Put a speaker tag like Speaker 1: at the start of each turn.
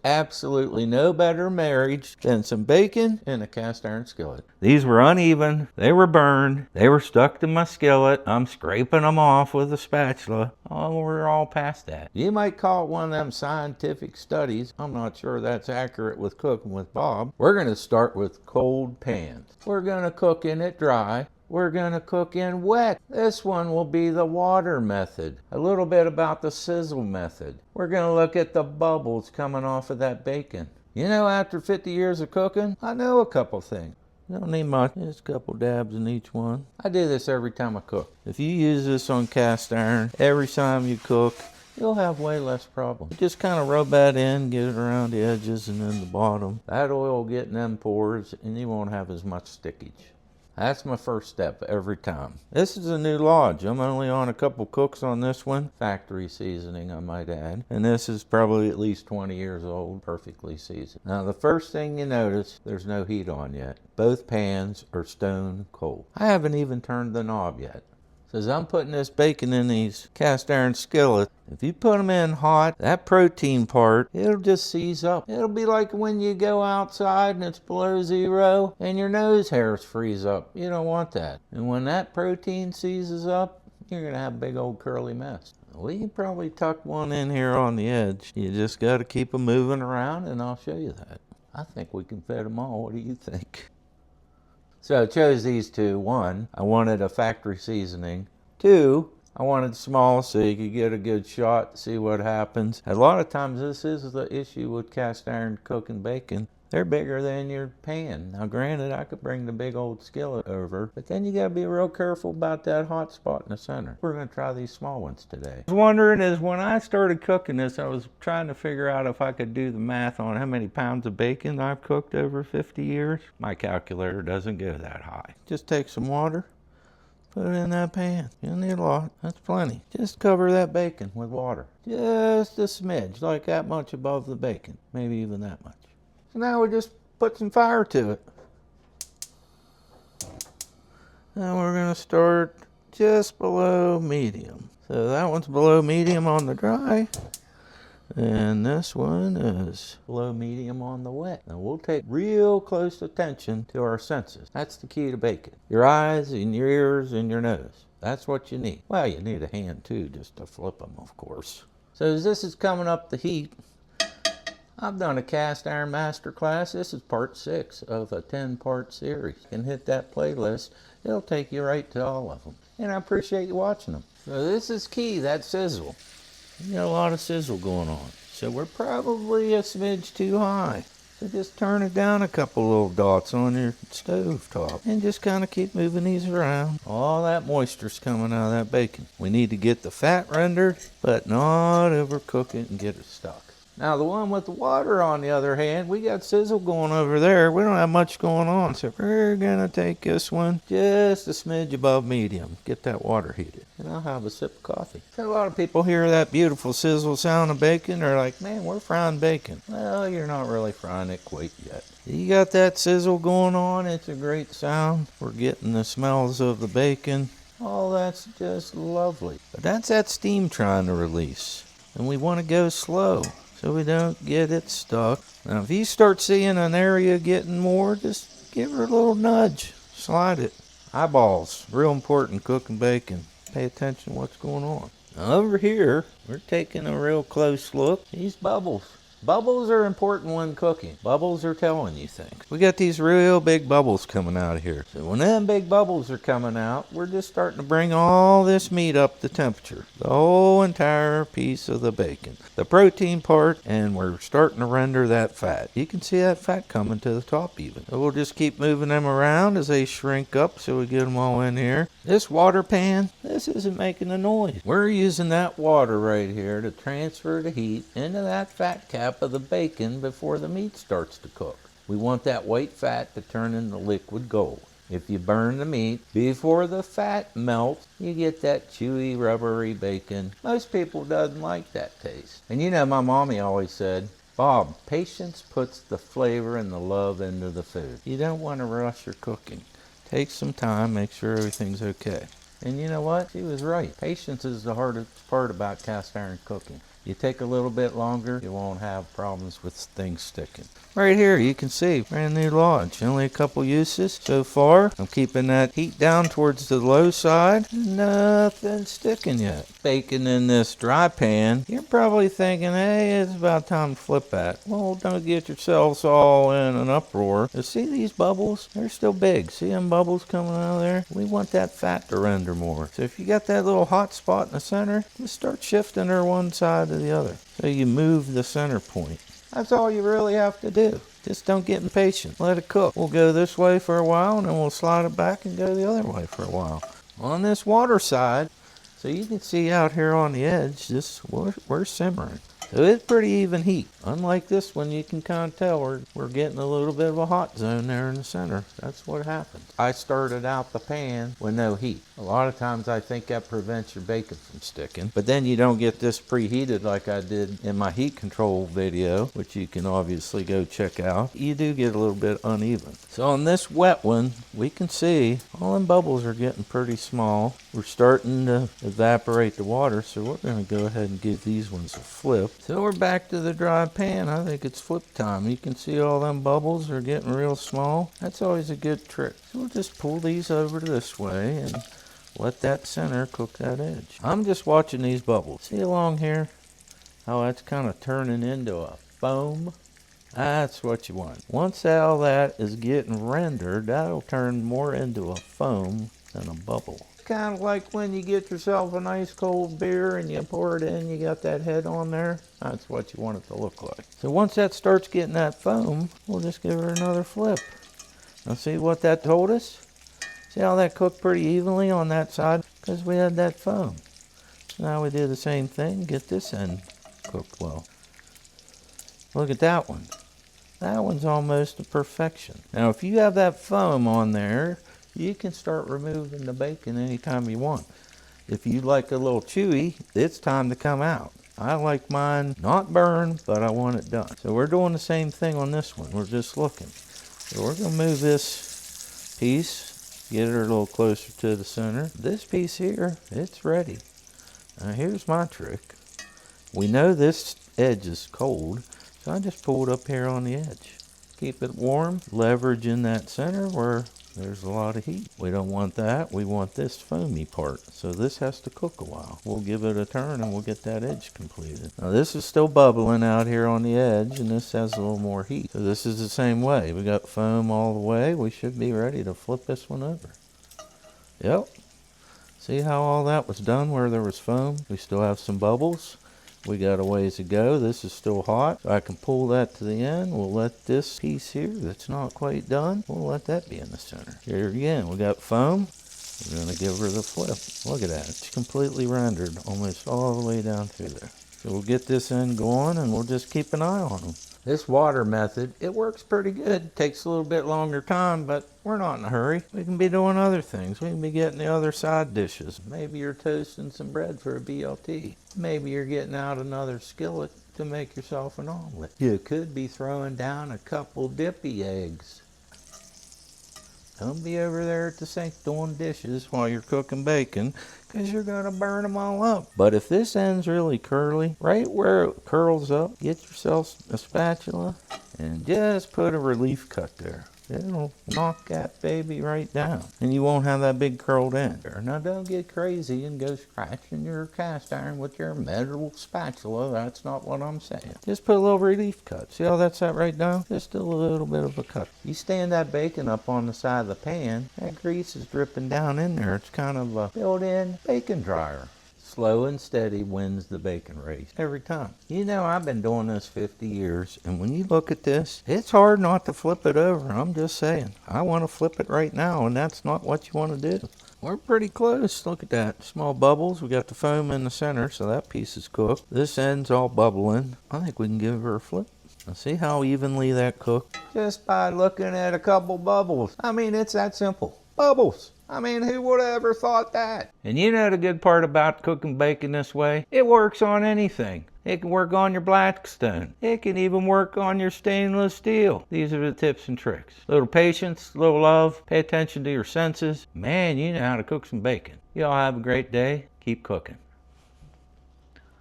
Speaker 1: Absolutely no better marriage than some bacon and a cast iron skillet. These were uneven, they were burned, they were stuck to my skillet. I'm scraping them off with a spatula. Oh, we're all past that. You might call it one of them scientific studies. I'm not sure that's accurate with Cooking with Bob. We're going to start with cold pans. We're going to cook in it dry. We're going to cook in wet. This one will be the water method. A little bit about the sizzle method. We're going to look at the bubbles coming off of that bacon. You know, after 50 years of cooking, I know a couple things. You don't need much, just a couple dabs in each one. I do this every time I cook. If you use this on cast iron, every time you cook, you'll have way less problems. Just kind of rub that in, get it around the edges and then the bottom. That oil will get in them pores and you won't have as much stickage. That's my first step every time. This is a new lodge. I'm only on a couple cooks on this one. Factory seasoning, I might add. And this is probably at least 20 years old, perfectly seasoned. Now the first thing you notice, there's no heat on yet. Both pans are stone cold. I haven't even turned the knob yet. So as I'm putting this bacon in these cast iron skillets, if you put them in hot, that protein part, it'll just seize up. It'll be like when you go outside and it's below zero and your nose hairs freeze up. You don't want that. And when that protein seizes up, you're going to have a big old curly mess. We can probably tuck one in here on the edge. You just got to keep them moving around and I'll show you that. I think we can fit them all. What do you think? So I chose these two. One, I wanted a factory seasoning. Two, I wanted small so you could get a good shot, see what happens. A lot of times this is the issue with cast iron cooking bacon. They're bigger than your pan. Now granted, I could bring the big old skillet over, but then you gotta be real careful about that hot spot in the center. We're gonna try these small ones today. I was wondering is when I started cooking this, I was trying to figure out if I could do the math on how many pounds of bacon I've cooked over 50 years. My calculator doesn't go that high. Just take some water, put it in that pan. You don't need a lot, that's plenty. Just cover that bacon with water. Just a smidge, like that much above the bacon, maybe even that much. So now we just put some fire to it. Now we're going to start just below medium. So that one's below medium on the dry. And this one is below medium on the wet. Now we'll take real close attention to our senses. That's the key to bacon. Your eyes and your ears and your nose. That's what you need. Well, you need a hand too, just to flip them, of course. So as this is coming up the heat, I've done a cast iron masterclass. This is part 6 of a 10-part series. You can hit that playlist. It'll take you right to all of them. And I appreciate you watching them. So this is key, that sizzle. You got a lot of sizzle going on. So we're probably a smidge too high. So just turn it down a couple little dots on your stove top. And just kind of keep moving these around. All that moisture's coming out of that bacon. We need to get the fat rendered, but not overcook it and get it stuck. Now the one with the water on the other hand, we got sizzle going over there. We don't have much going on, so we're gonna take this one just a smidge above medium. Get that water heated. And I'll have a sip of coffee. A lot of people hear that beautiful sizzle sound of bacon. They're like, man, we're frying bacon. Well, you're not really frying it quite yet. You got that sizzle going on. It's a great sound. We're getting the smells of the bacon. Oh, that's just lovely. But that's that steam trying to release. And we want to go slow, so we don't get it stuck. Now if you start seeing an area getting more, just give her a little nudge. Slide it. Eyeballs, real important cooking bacon. Pay attention to what's going on. Now over here, we're taking a real close look. These bubbles. Bubbles are important when cooking. Bubbles are telling you things. We got these real big bubbles coming out of here. So when them big bubbles are coming out, we're just starting to bring all this meat up to temperature. The whole entire piece of the bacon. The protein part, and we're starting to render that fat. You can see that fat coming to the top even. So we'll just keep moving them around as they shrink up so we get them all in here. This water pan, this isn't making a noise. We're using that water right here to transfer the heat into that fat cap of the bacon before the meat starts to cook. We want that white fat to turn into liquid gold. If you burn the meat before the fat melts, you get that chewy, rubbery bacon. Most people doesn't like that taste. And you know, my mommy always said, Bob, patience puts the flavor and the love into the food. You don't want to rush your cooking. Take some time, make sure everything's okay. And you know what? She was right. Patience is the hardest part about cast iron cooking. You take a little bit longer, you won't have problems with things sticking. Right here you can see brand new lodge, only a couple uses so far. I'm keeping that heat down towards the low side. Nothing sticking yet. Bacon in this dry pan. You're probably thinking, hey, it's about time to flip that. Well, don't get yourselves all in an uproar. You see these bubbles? They're still big. See them bubbles coming out of there? We want that fat to render more. So if you got that little hot spot in the center, just start shifting her one side to the other. So you move the center point. That's all you really have to do. Just don't get impatient. Let it cook. We'll go this way for a while and then we'll slide it back and go the other way for a while. On this water side, so you can see out here on the edge, we're simmering. So it's pretty even heat. Unlike this one, you can kind of tell we're getting a little bit of a hot zone there in the center. That's what happens. I started out the pan with no heat. A lot of times I think that prevents your bacon from sticking. But then you don't get this preheated like I did in my heat control video, which you can obviously go check out. You do get a little bit uneven. So on this wet one, we can see all them bubbles are getting pretty small. We're starting to evaporate the water, so we're going to go ahead and give these ones a flip. So we're back to the dry pan. I think it's flip time. You can see all them bubbles are getting real small. That's always a good trick. So we'll just pull these over to this way and let that center cook that edge. I'm just watching these bubbles. See along here how that's kind of turning into a foam? That's what you want. Once all that is getting rendered, that'll turn more into a foam than a bubble. Kind of like when you get yourself a nice cold beer and you pour it in, you got that head on there. That's what you want it to look like. So once that starts getting that foam, we'll just give her another flip. Now see what that told us? See how that cooked pretty evenly on that side? Because we had that foam. So now we do the same thing, get this end cooked well. Look at that one. That one's almost a perfection. Now if you have that foam on there, you can start removing the bacon anytime you want. If you like a little chewy, it's time to come out. I like mine not burned, but I want it done. So we're doing the same thing on this one. We're just looking. So we're going to move this piece, get her a little closer to the center. This piece here, it's ready. Now here's my trick. We know this edge is cold, so I just pull it up here on the edge. Keep it warm, leverage in that center where there's a lot of heat. We don't want that. We want this foamy part. So this has to cook a while. We'll give it a turn and we'll get that edge completed. Now this is still bubbling out here on the edge and this has a little more heat. So this is the same way. We got foam all the way. We should be ready to flip this one over. Yep. See how all that was done where there was foam? We still have some bubbles. We got a ways to go. This is still hot. So I can pull that to the end. We'll let this piece here that's not quite done, we'll let that be in the center. Here again, we got foam. We're going to give her the flip. Look at that. It's completely rendered almost all the way down through there. So we'll get this end going and we'll just keep an eye on them. This water method, it works pretty good. It takes a little bit longer time, but we're not in a hurry. We can be doing other things. We can be getting the other side dishes. Maybe you're toasting some bread for a BLT. Maybe you're getting out another skillet to make yourself an omelet. You could be throwing down a couple dippy eggs. Don't be over there at the sink doing dishes while you're cooking bacon, because you're going to burn them all up. But if this end's really curly, right where it curls up, get yourself a spatula and just put a relief cut there. It'll knock that baby right down. And you won't have that big curled end. Now don't get crazy and go scratching your cast iron with your metal spatula. That's not what I'm saying. Just put a little relief cut. See how that's at right now? Just a little bit of a cut. You stand that bacon up on the side of the pan, that grease is dripping down in there. It's kind of a built-in bacon dryer. Slow and steady wins the bacon race every time. You know, I've been doing this 50 years, and when you look at this, it's hard not to flip it over. I'm just saying. I want to flip it right now, and that's not what you want to do. We're pretty close. Look at that. Small bubbles. We got the foam in the center, so that piece is cooked. This end's all bubbling. I think we can give her a flip. Now see how evenly that cooked? Just by looking at a couple bubbles. I mean, it's that simple. Bubbles. I mean, who would have ever thought that? And you know the good part about cooking bacon this way? It works on anything. It can work on your Blackstone. It can even work on your stainless steel. These are the tips and tricks. Little patience, little love, pay attention to your senses. Man, you know how to cook some bacon. Y'all have a great day. Keep cooking.